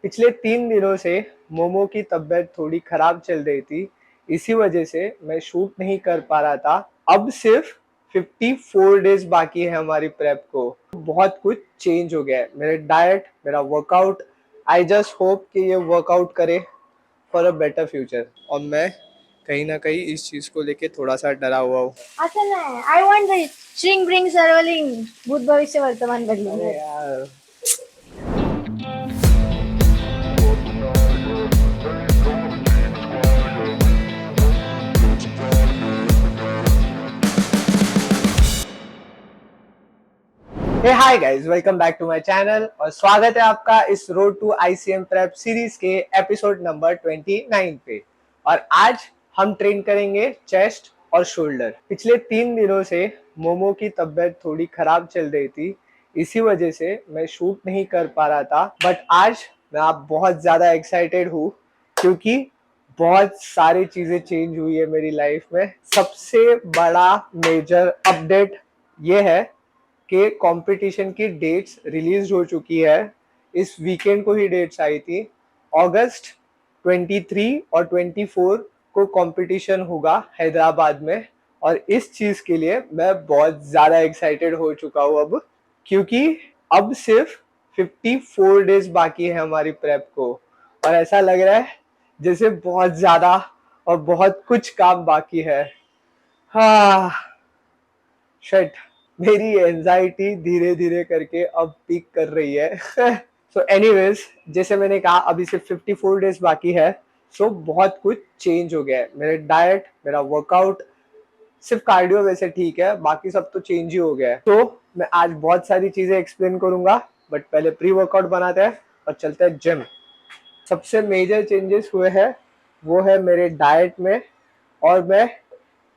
पिछले 3 दिनों से मोमो की तबीयत थोड़ी खराब चल रही थी। इसी वजह से मैं शूट नहीं कर पा रहा था। अब सिर्फ 54 डेज बाकी है हमारी प्रेप को। बहुत कुछ चेंज हो गया है, मेरे डाइट, मेरा वर्कआउट। आई जस्ट होप कि ये वर्कआउट करे फॉर अ बेटर फ्यूचर। और मैं कहीं ना कहीं इस चीज को लेके थोड़ा सा डरा हुआ हूँ। असं नाही. आय वॉन्ट द स्ट्रिंग ब्रिंग सर्वलिंग भूत भविष्य वर्तमान बदलून. अरे यार, हे hi guys, welcome back to my channel और स्वागत है आपका इस road to ICM prep series के एपिसोड नंबर 29 पे। और आज हम ट्रेन करेंगे चेस्ट और शोल्डर। पिछले 3 दिनों से मोमो की तबीयत थोड़ी खराब चल रही थी। इसी वजह से मैं शूट नहीं कर पा रहा था। बट आज मैं आप बहुत ज्यादा एक्साइटेड हूँ क्योंकि बहुत सारी चीजें चेंज हुई है मेरी लाइफ में। सबसे बड़ा मेजर अपडेट ये है कि कंपटीशन की डेट्स रिलीज हो चुकी है। इस वीकेंड को ही डेट्स आई थी। अगस्त 23 और 24 को कंपटीशन होगा हैदराबाद में। और इस चीज के लिए मैं बहुत ज्यादा एक्साइटेड हो चुका हूँ अब, क्योंकि अब सिर्फ 54 डेज बाकी है हमारी प्रेप को। और ऐसा लग रहा है जैसे बहुत ज्यादा और बहुत कुछ काम बाकी है। हाँ, शिट, मेरी एंजाइटी धीरे धीरे करके अब पीक कर रही है। सो एनीवेज, जैसे मैंने कहा अभी सिर्फ 54 डेज बाकी है। सो बहुत कुछ चेंज हो गया है, मेरे डाइट, मेरा वर्कआउट। सिर्फ कार्डियो वैसे ठीक है, बाकी सब तो चेंज ही हो गया है। तो मैं आज बहुत सारी चीजें एक्सप्लेन करूंगा, बट पहले प्री वर्कआउट बनाते हैं और चलते हैं जिम। सबसे मेजर चेंजेस हुए हैं वो है मेरे डाइट में। और मैं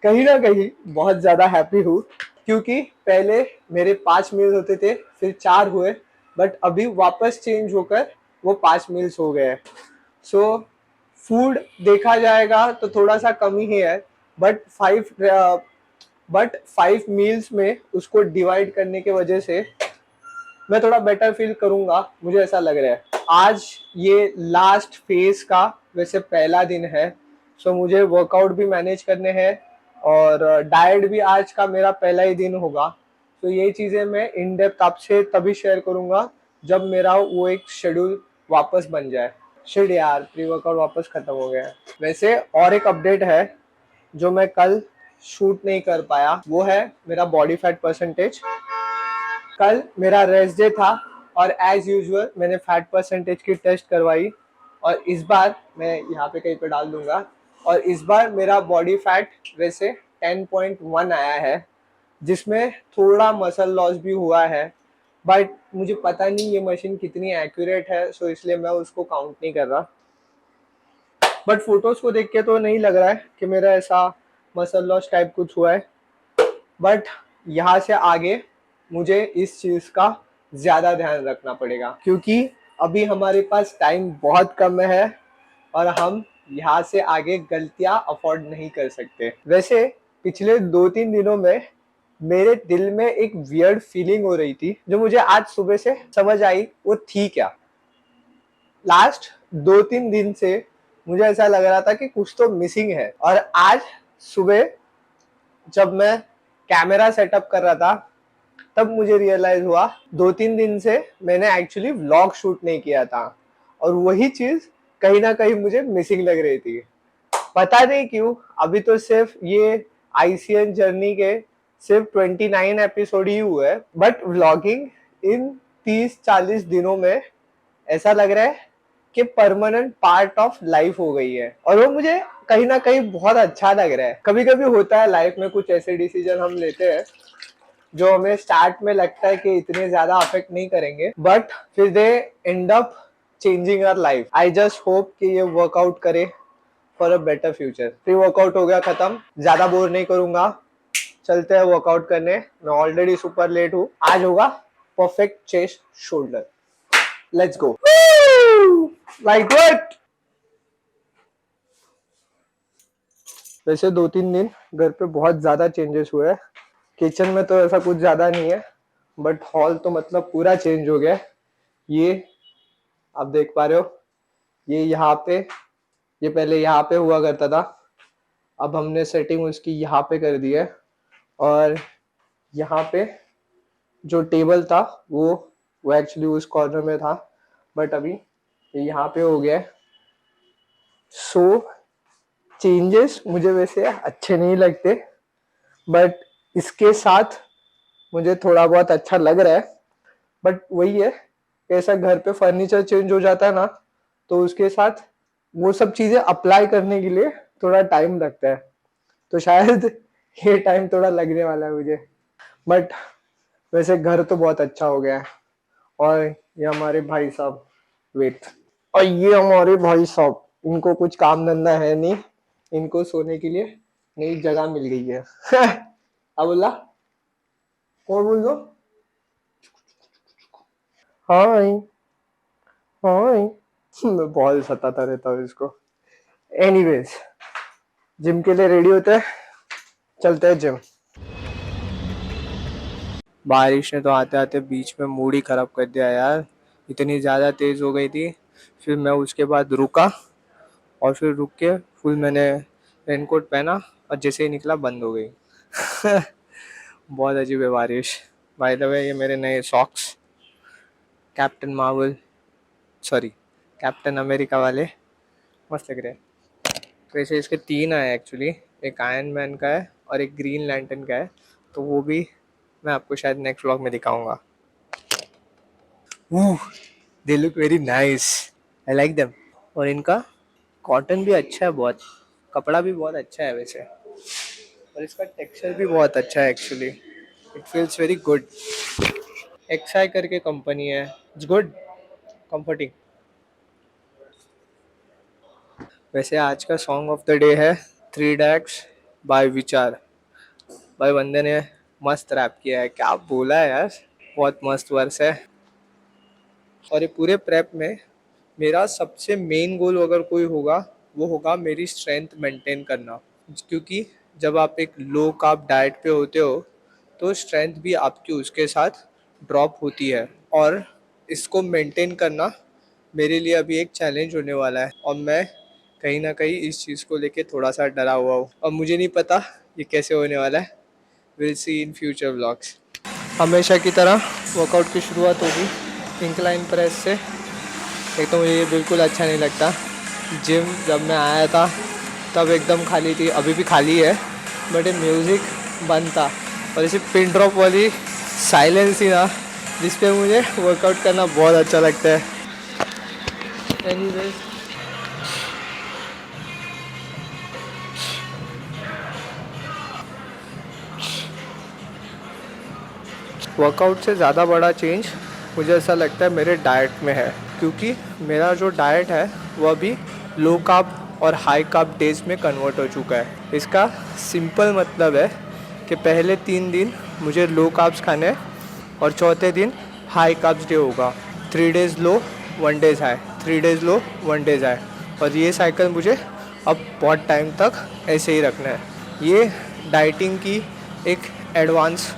कहीं ना कहीं बहुत ज्यादा हैप्पी हूँ, क्योंकि पहले मेरे 5 मील्स होते थे, फिर 4 हुए, बट अभी वापस चेंज होकर वो 5 मील्स हो गए। सो फूड देखा जाएगा तो थोड़ा सा कम ही है, बट 5 मील्स में उसको डिवाइड करने की वजह से मैं थोड़ा बेटर फील करूंगा, मुझे ऐसा लग रहा है। आज ये लास्ट फेज का वैसे पहला दिन है। सो मुझे वर्कआउट भी मैनेज करने हैं और डाइट भी आज का मेरा पहला ही दिन होगा। तो ये चीज़ें मैं इन डेप्थ आपसे तभी शेयर करूंगा जब मेरा वो एक शेड्यूल वापस बन जाए। शिट यार, प्री वर्कआउट वापस खत्म हो गया है। वैसे और एक अपडेट है जो मैं कल शूट नहीं कर पाया, वो है मेरा बॉडी फैट परसेंटेज। कल मेरा रेस्ट डे था और एज यूजुअल मैंने फैट परसेंटेज की टेस्ट करवाई। और इस बार मैं यहाँ पे कहीं पे डाल दूंगा। और इस बार मेरा बॉडी फैट वैसे 10.1 आया है, जिसमें थोड़ा मसल लॉस भी हुआ है। बट मुझे पता नहीं ये मशीन कितनी एक्यूरेट है, सो इसलिए मैं उसको काउंट नहीं कर रहा। बट फोटोज को देख के तो नहीं लग रहा है कि मेरा ऐसा मसल लॉस टाइप कुछ हुआ है। बट यहाँ से आगे मुझे इस चीज का ज्यादा ध्यान रखना पड़ेगा, क्योंकि अभी हमारे पास टाइम बहुत कम है और हम यहाँ से आगे गलतियां अफोर्ड नहीं कर सकते। वैसे पिछले 2-3 दिनों में मेरे दिल में एक वियर्ड फीलिंग हो रही थी, जो मुझे आज सुबह से समझ आई वो थी क्या। लास्ट 2-3 दिन से मुझे ऐसा लग रहा था कि कुछ तो मिसिंग है। और आज सुबह जब मैं कैमरा सेटअप कर रहा था, तब मुझे रियलाइज हुआ 2-3 दिन से मैंने एक्चुअली व्लॉग शूट नहीं किया था। और वही चीज कहीं ना कहीं मुझे मिसिंग लग रही थी। पता नहीं क्यों। अभी तो सिर्फ ये आईसीएन जर्नी के सिर्फ 29 एपिसोड ही हुए, बट व्लॉगिंग इन 30-40 दिनों में ऐसा लग रहा है कि परमानेंट पार्ट ऑफ लाइफ हो गई है। और वो मुझे कहीं ना कहीं बहुत अच्छा लग रहा है। कभी कभी होता है लाइफ में कुछ ऐसे डिसीजन हम लेते हैं जो हमें स्टार्ट में लगता है कि इतने ज्यादा अफेक्ट नहीं करेंगे, बट फिर they end up changing our life. I just hope कि ये वर्कआउट करे for a better future. Pre workout हो गया खत्म, ज्यादा बोर नहीं करूंगा, चलते हैं वर्कआउट करने। मैं ऑलरेडी सुपर लेट हूँ। आज होगा perfect chest shoulder. Let's go. Like what. वैसे 2-3 दिन घर पे बहुत ज्यादा चेंजेस हुए हैं। किचन में तो ऐसा कुछ ज्यादा नहीं है, बट हॉल तो मतलब पूरा चेंज हो गया। ये आप देख पा रहे हो, ये यहाँ पे, ये पहले यहाँ पे हुआ करता था, अब हमने सेटिंग उसकी यहाँ पे कर दी है। और यहाँ पे जो टेबल था वो एक्चुअली उस कॉर्नर में था, बट अभी ये यहाँ पे हो गया है। सो चेंजेस मुझे वैसे अच्छे नहीं लगते, बट इसके साथ मुझे थोड़ा बहुत अच्छा लग रहा है। बट वही है, ऐसा घर पे फर्नीचर चेंज हो जाता है ना, तो उसके साथ वो सब चीजें अप्लाई करने के लिए थोड़ा टाइम लगता है, तो शायद ये टाइम थोड़ा लगने वाला है मुझे। बट वैसे घर तो बहुत अच्छा हो गया है। और ये हमारे भाई साहब, वेट, और ये हमारे भाई साहब, इनको कुछ काम धंधा है नहीं, इनको सोने के लिए नई जगह मिल गई है। अब बोला, कौन बोल दो, हाय हाय। मैं बहुत सताता रहता हूँ इसको। एनीवेज, जिम के लिए रेडी होते हैं, चलते हैं जिम। बारिश ने तो आते आते बीच में मूड ही खराब कर दिया यार, इतनी ज़्यादा तेज़ हो गई थी। फिर मैं उसके बाद रुका, और फिर रुक के फुल मैंने रेनकोट पहना, और जैसे ही निकला बंद हो गई। बहुत अजीब है बारिश। बाय द वे, ये मेरे नए socks, captain Marvel, sorry captain America वाले, मस्त लग रहे हैं। वैसे इसके 3 आए एक्चुअली, एक आयरन मैन का है और एक ग्रीन लैंटर्न का है, तो वो भी मैं आपको शायद नेक्स्ट व्लॉग में दिखाऊंगा। They look very nice, I like them. और इनका कॉटन भी अच्छा है बहुत, कपड़ा भी बहुत अच्छा है वैसे, और इसका टेक्सचर भी बहुत अच्छा है actually, it feels very good. एक्साई करके कंपनी है, इट्स गुड, कंफर्टिंग। वैसे आज का सॉन्ग ऑफ द डे है थ्री डैक्स बाय विचार। भाई बंदे ने मस्त रैप किया है, क्या बोला है यार, बहुत मस्त वर्स है। और ये पूरे प्रेप में मेरा सबसे मेन गोल अगर कोई होगा, वो होगा मेरी स्ट्रेंथ मेंटेन करना, क्योंकि जब आप एक लो कार्ब डाइट पे होते हो तो स्ट्रेंथ भी आपकी उसके साथ ड्रॉप होती है, और इसको मेंटेन करना मेरे लिए अभी एक चैलेंज होने वाला है, और मैं कहीं ना कहीं इस चीज़ को लेके थोड़ा सा डरा हुआ हूँ, और मुझे नहीं पता ये कैसे होने वाला है। Will see in future vlogs. हमेशा की तरह वर्कआउट की शुरुआत होगी इंक्लाइन प्रेस से। एक तो मुझे ये बिल्कुल अच्छा नहीं लगता। जिम जब मैं आया था तब एकदम खाली थी, अभी भी खाली है, बट ये म्यूज़िक बंद था, और इसी पिन ड्रॉप वाली साइलेंस ही ना, जिस पे मुझे वर्कआउट करना बहुत अच्छा लगता है। एनीवेज, वर्कआउट से ज़्यादा बड़ा चेंज मुझे ऐसा लगता है मेरे डाइट में है, क्योंकि मेरा जो डाइट है वह भी लो कार्ब और हाई कार्ब डेज में कन्वर्ट हो चुका है। इसका सिंपल मतलब है कि पहले 3 दिन मुझे लो कार्ब्स खाने हैं, और चौथे दिन हाई कार्ब्स डे होगा। 3 डेज़ लो 1 डेज़ हाई, 3 डेज़ लो 1 डेज़ हाई, और ये साइकिल मुझे अब बहुत टाइम तक ऐसे ही रखना है। ये डाइटिंग की एक एडवांस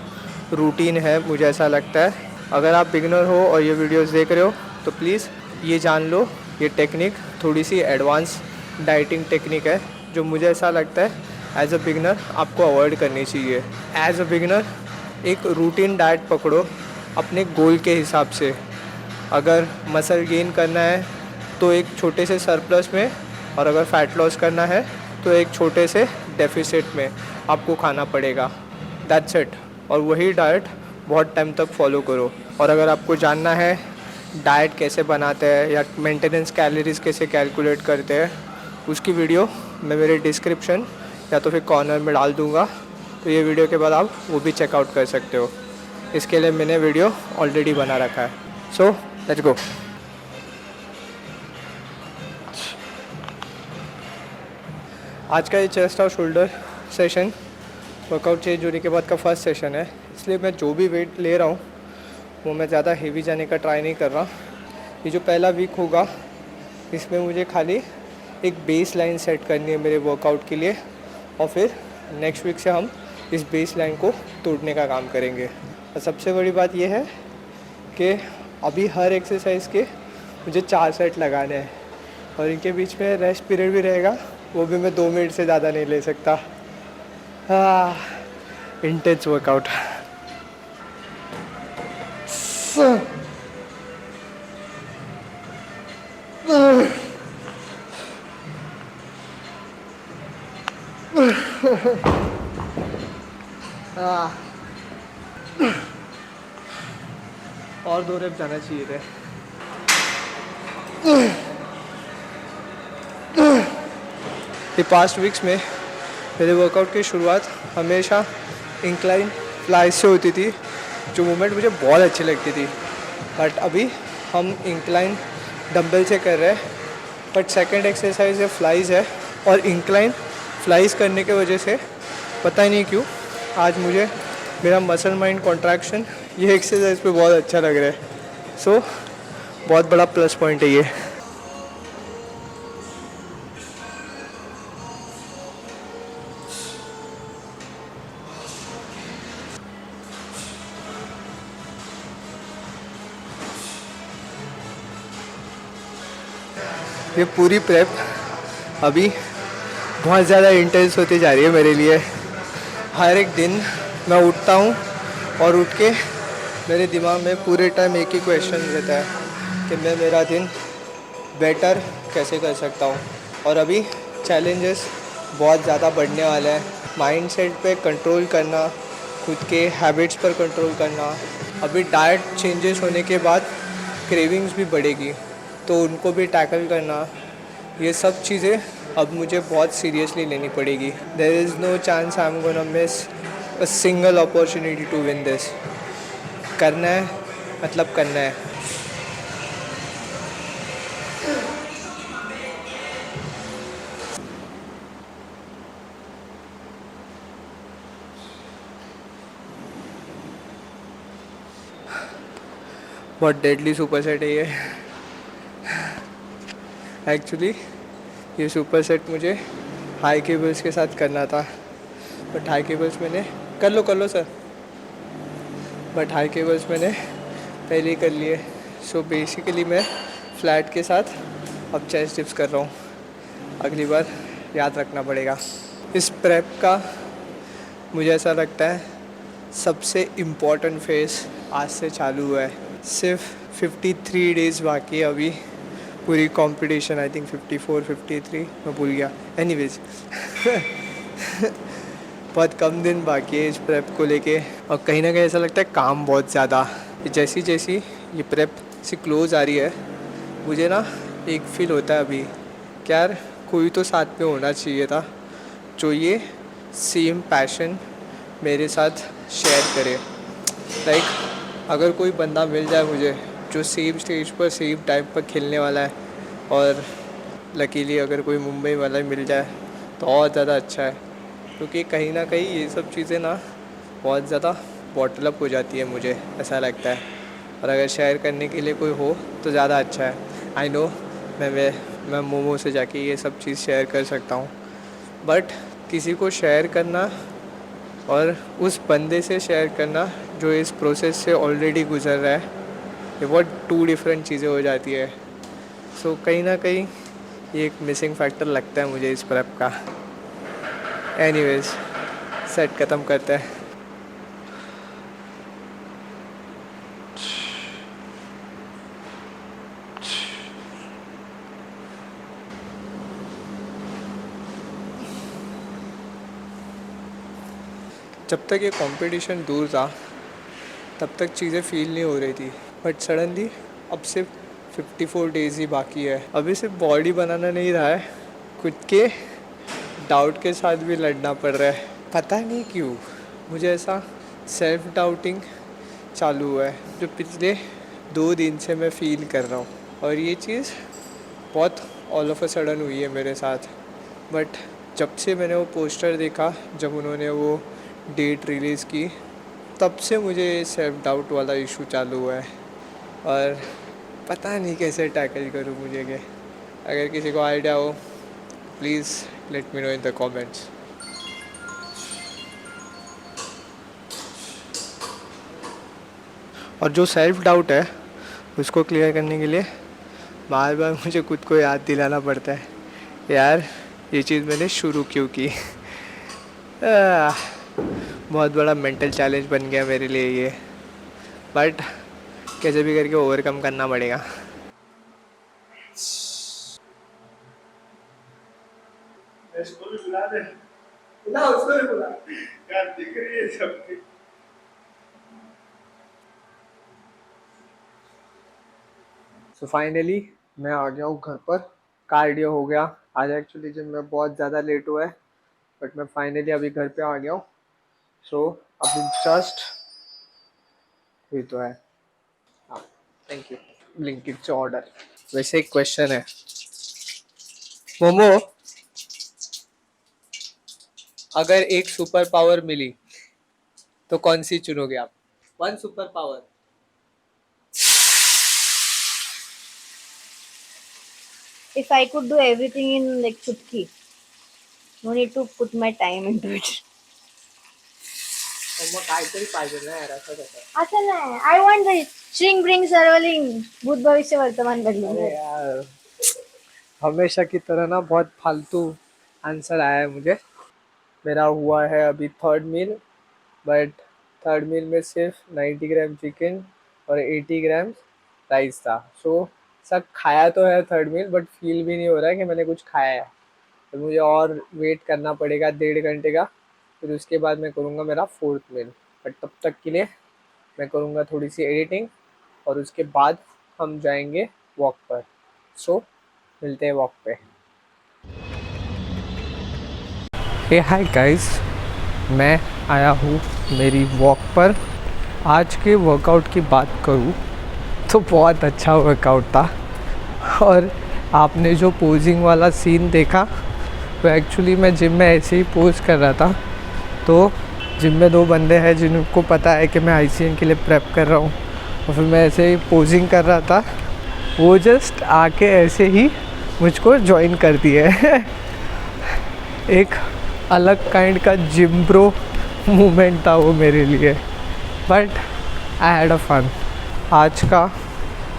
रूटीन है मुझे ऐसा लगता है। अगर आप बिगिनर हो और ये वीडियोस देख रहे हो तो प्लीज़ ये जान लो, ये टेक्निक थोड़ी सी एडवांस डाइटिंग टेक्निक है, जो मुझे ऐसा लगता है एज अ बिगिनर आपको अवॉइड करनी चाहिए। एज अ बिगिनर एक रूटीन डाइट पकड़ो अपने गोल के हिसाब से। अगर मसल गेन करना है तो एक छोटे से सरप्लस में, और अगर फैट लॉस करना है तो एक छोटे से डेफिसिट में आपको खाना पड़ेगा, दैट्स इट। और वही डाइट बहुत टाइम तक फॉलो करो। और अगर आपको जानना है डाइट कैसे बनाते हैं या मेंटेनेंस कैलोरीज कैसे कैलकुलेट करते हैं, उसकी वीडियो मैं मेरे डिस्क्रिप्शन या तो फिर कॉर्नर में डाल दूँगा, तो ये वीडियो के बाद आप वो भी चेकआउट कर सकते हो। इसके लिए मैंने वीडियो ऑलरेडी बना रखा है। So let's go. आज का ये चेस्ट और शोल्डर सेशन वर्कआउट चेंज होने के बाद का फर्स्ट सेशन है, इसलिए मैं जो भी वेट ले रहा हूँ वो मैं ज़्यादा हेवी जाने का ट्राई नहीं कर रहा। ये जो पहला वीक होगा इसमें मुझे खाली एक बेस लाइन सेट करनी है मेरे वर्कआउट के लिए, और फिर नेक्स्ट वीक से हम इस बेस लाइन को तोड़ने का काम करेंगे। और सबसे बड़ी बात यह है कि अभी हर एक्सरसाइज के मुझे 4 सेट लगाने हैं और इनके बीच में रेस्ट पीरियड भी रहेगा, वो भी मैं 2 मिनट से ज़्यादा नहीं ले सकता। Intense workout. और 2 रेप जाना चाहिए थे। ये पास्ट वीक्स में मेरे वर्कआउट की शुरुआत हमेशा इंक्लाइन फ्लाइज से होती थी, जो मूवमेंट मुझे बहुत अच्छी लगती थी। बट अभी हम इंक्लाइन डंबल से कर रहे हैं, बट सेकंड एक्सरसाइज है फ्लाइज है। और इंक्लाइन फ्लाइज करने के वजह से पता ही नहीं क्यों आज मुझे मेरा मसल माइंड कॉन्ट्रैक्शन ये एक्सरसाइज पे बहुत अच्छा लग रहा है। सो बहुत बड़ा प्लस पॉइंट है ये। ये पूरी प्रेप अभी बहुत ज़्यादा इंटेंस होती जा रही है मेरे लिए। हर एक दिन मैं उठता हूँ और उठ के मेरे दिमाग में पूरे टाइम एक ही क्वेश्चन रहता है कि मैं मेरा दिन बेटर कैसे कर सकता हूँ। और अभी चैलेंजेस बहुत ज़्यादा बढ़ने वाले हैं। माइंडसेट पे कंट्रोल करना, खुद के हैबिट्स पर कंट्रोल करना। अभी डाइट चेंजेस होने के बाद क्रेविंग्स भी बढ़ेगी, तो उनको भी टैकल करना। ये सब चीज़ें अब मुझे बहुत सीरियसली लेनी पड़ेगी। There is no chance I am gonna miss a single opportunity to win this. करना है मतलब करना है। बहुत डेडली सुपर सेट है ये। एक्चुअली ये सुपर सेट मुझे हाई केबल्स के साथ करना था, बट हाई केबल्स मैंने कर लो सर, बट हाई केबल्स मैंने पहले ही कर लिए। सो बेसिकली मैं फ्लैट के साथ अब चेस्ट डिप्स कर रहा हूँ। अगली बार याद रखना पड़ेगा। इस प्रेप का मुझे ऐसा लगता है सबसे इम्पॉर्टेंट फेज़ आज से चालू हुआ है। सिर्फ 53 डेज़ बाकी है अभी पूरी कंपटीशन। आई थिंक 54 53 मैं भूल गया। एनीवेज बहुत कम दिन बाकी है इस प्रेप को लेके, और कहीं ना कहीं ऐसा लगता है काम बहुत ज़्यादा। जैसी जैसी ये प्रेप से क्लोज आ रही है, मुझे ना एक फील होता है अभी कि यार कोई तो साथ में होना चाहिए था जो ये सेम पैशन मेरे साथ शेयर करे। लाइक अगर कोई बंदा मिल जाए मुझे जो सेम स्टेज पर सेम टाइम पर खेलने वाला है, और लकीली अगर कोई मुंबई वाला मिल जाए तो और ज़्यादा अच्छा है, क्योंकि कहीं ना कहीं ये सब चीज़ें ना बहुत ज़्यादा बॉटल अप हो जाती है, मुझे ऐसा लगता है। और अगर शेयर करने के लिए कोई हो तो ज़्यादा अच्छा है। आई नो मैं मोमो से जाके ये सब चीज़ शेयर कर सकता हूँ, बट किसी को शेयर करना और उस बंदे से शेयर करना जो इस प्रोसेस से ऑलरेडी गुजर रहा है, ये बहुत 2 डिफरेंट चीज़ें हो जाती है। सो कहीं ना कहीं ये एक मिसिंग फैक्टर लगता है मुझे इस प्रेप का। एनीवेज सेट ख़त्म करते हैं। जब तक ये कंपटीशन दूर था तब तक चीज़ें फील नहीं हो रही थी, बट सडनली अब सिर्फ 54 डेज़ ही बाकी है। अभी सिर्फ बॉडी बनाना नहीं रहा है, खुद के डाउट के साथ भी लड़ना पड़ रहा है। पता नहीं क्यों मुझे ऐसा सेल्फ डाउटिंग चालू हुआ है जो पिछले 2 दिन से मैं फील कर रहा हूँ, और ये चीज़ बहुत ऑल ऑफ अ सडन हुई है मेरे साथ। बट जब से मैंने वो पोस्टर देखा, जब उन्होंने वो डेट रिलीज़ की, तब से मुझे सेल्फ डाउट वाला इशू चालू हुआ है, और पता नहीं कैसे टैकल करूँ मुझे के। अगर किसी को आइडिया हो please let me know in the comments. और जो सेल्फ डाउट है उसको क्लियर करने के लिए बार बार मुझे खुद को याद दिलाना पड़ता है यार, ये चीज़ मैंने शुरू क्यों की। बहुत बड़ा मेंटल चैलेंज बन गया मेरे लिए ये, बट कैसे भी करके ओवरकम करना पड़ेगा। इसको भी बुला दे उसको भी बुला। यार, दिख रही है सबकी। सो फाइनली मैं आ गया हूँ घर पर, कार्डियो हो गया। आज एक्चुअली जिम में बहुत ज़्यादा लेट हुआ है, बट मैं फाइनली अभी घर पे आ गया हूँ। सो अभी जस्ट हुई तो है। हाँ, थैंक यू ब्लिंकिट से ऑर्डर। वैसे एक क्वेश्चन है, मोमो, अगर एक सुपर पावर मिली तो कौन सी चुनोगे आप? One super power. If I could do everything in like chutki, no need to put my time into it. मग काहीतरी पाहिजे ना यार, असं कसं? असं नाही. I want the string bring सर्वलिंग भूत भविष्य वर्तमान अरे बदलूंगा. यार, हमेशा की तरह ना बहुत फालतू आंसर आया है मुझे। मेरा हुआ है अभी थर्ड मील, बट थर्ड मील में सिर्फ 90 ग्राम चिकन और 80 ग्राम राइस था। सो सब खाया तो है थर्ड मील, बट फील भी नहीं हो रहा है कि मैंने कुछ खाया है। तो मुझे और वेट करना पड़ेगा 1.5 घंटे का, फिर उसके बाद मैं करूँगा मेरा फोर्थ मील। बट तब तक के लिए मैं करूँगा थोड़ी सी एडिटिंग, और उसके बाद हम जाएंगे वॉक पर। सो मिलते हैं वॉक पे। हे हाय गाइस, मैं आया हूँ मेरी वॉक पर। आज के वर्कआउट की बात करूँ तो बहुत अच्छा वर्कआउट था, और आपने जो पोजिंग वाला सीन देखा तो एक्चुअली मैं जिम में ऐसे ही पोज कर रहा था। तो जिम में 2 बंदे हैं जिनको पता है कि मैं आईसीएन के लिए प्रेप कर रहा हूँ, और फिर मैं ऐसे ही पोजिंग कर रहा था। वो जस्ट आके ऐसे ही मुझको ज्वाइन कर दिए। एक अलग काइंड का जिम ब्रो मोमेंट था वो मेरे लिए, but I had a fun. आज का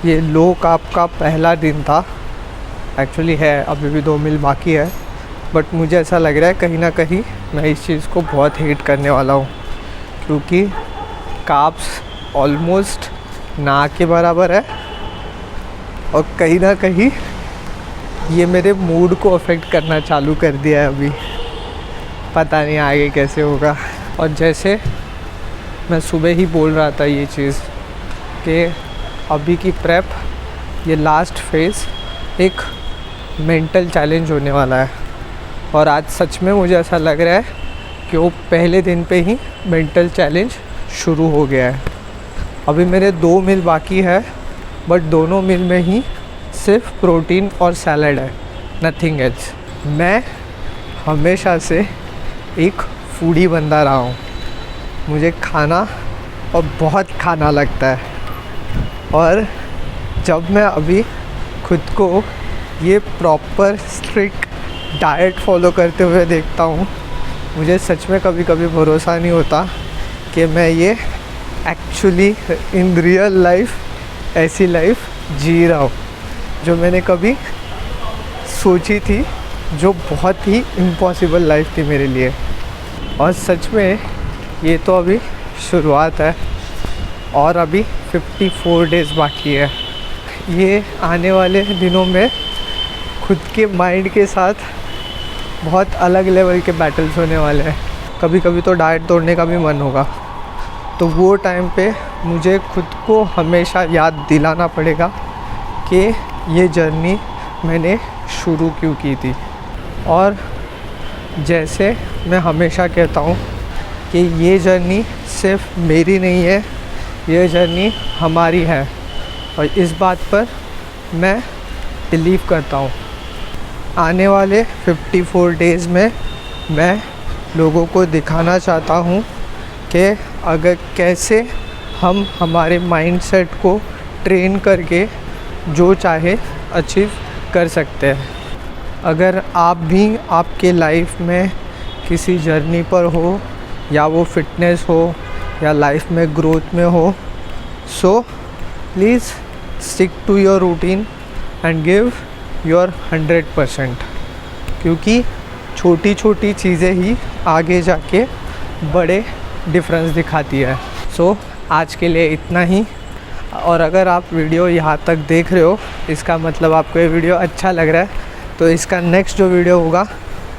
ये लो कार्ब का पहला दिन था। एक्चुअली है अभी भी 2 मील बाकी है, बट मुझे ऐसा लग रहा है कहीं ना कहीं मैं इस चीज़ को बहुत हेट करने वाला हूँ, क्योंकि कार्ब्स ऑलमोस्ट ना के बराबर है, और कहीं ना कहीं ये मेरे मूड को अफेक्ट करना चालू कर दिया है अभी। पता नहीं आगे कैसे होगा। और जैसे मैं सुबह ही बोल रहा था ये चीज़ कि अभी की प्रेप, ये लास्ट फेज़ एक मेंटल चैलेंज होने वाला है, और आज सच में मुझे ऐसा लग रहा है कि वो पहले दिन पे ही मेंटल चैलेंज शुरू हो गया है। अभी मेरे 2 मील बाकी है, बट दोनों मील में ही सिर्फ प्रोटीन और सैलड है, नथिंग एल्स। मैं हमेशा से एक फूडी बंदा रहा हूँ, मुझे खाना और बहुत खाना लगता है, और जब मैं अभी खुद को ये प्रॉपर स्ट्रिक्ट डाइट फॉलो करते हुए देखता हूँ, मुझे सच में कभी कभी भरोसा नहीं होता कि मैं ये एक्चुअली इन रियल लाइफ ऐसी लाइफ जी रहा हूँ जो मैंने कभी सोची थी, जो बहुत ही इम्पॉसिबल लाइफ थी मेरे लिए। और सच में ये तो अभी शुरुआत है, और अभी 54 डेज़ बाकी है। ये आने वाले दिनों में खुद के माइंड के साथ बहुत अलग लेवल के बैटल्स होने वाले हैं। कभी कभी तो डाइट तोड़ने का भी मन होगा, तो वो टाइम पे मुझे खुद को हमेशा याद दिलाना पड़ेगा कि ये जर्नी मैंने शुरू क्यों की थी। और जैसे मैं हमेशा कहता हूँ कि ये जर्नी सिर्फ मेरी नहीं है, ये जर्नी हमारी है, और इस बात पर मैं बिलीव करता हूँ। आने वाले 54 डेज़ में मैं लोगों को दिखाना चाहता हूँ कि अगर कैसे हम हमारे माइंडसेट को ट्रेन करके जो चाहे अचीव कर सकते हैं। अगर आप भी आपके लाइफ में किसी जर्नी पर हो, या वो फिटनेस हो या लाइफ में ग्रोथ में हो, so please stick to your routine and give your 100%, क्योंकि छोटी छोटी चीज़ें ही आगे जाके बड़े डिफरेंस दिखाती है। सो आज के लिए इतना ही। और अगर आप वीडियो यहाँ तक देख रहे हो, इसका मतलब आपको ये वीडियो अच्छा लग रहा है, तो इसका नेक्स्ट जो वीडियो होगा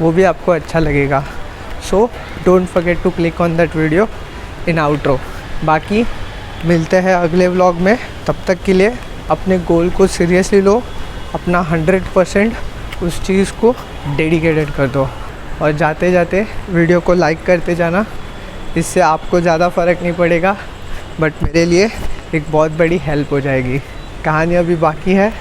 वो भी आपको अच्छा लगेगा। So don't forget to click on that video in outro. बाकी मिलते हैं अगले व्लॉग में, तब तक के लिए अपने गोल को सीरियसली लो, अपना 100% उस चीज़ को डेडिकेटेड कर दो, और जाते जाते वीडियो को लाइक करते जाना। इससे आपको ज़्यादा फ़र्क नहीं पड़ेगा, बट मेरे लिए एक बहुत बड़ी हेल्प हो जाएगी। कहानी अभी बाकी है,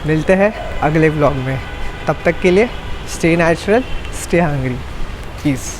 मिलते हैं अगले व्लॉग में। तब तक के लिए stay natural, stay hungry, piece.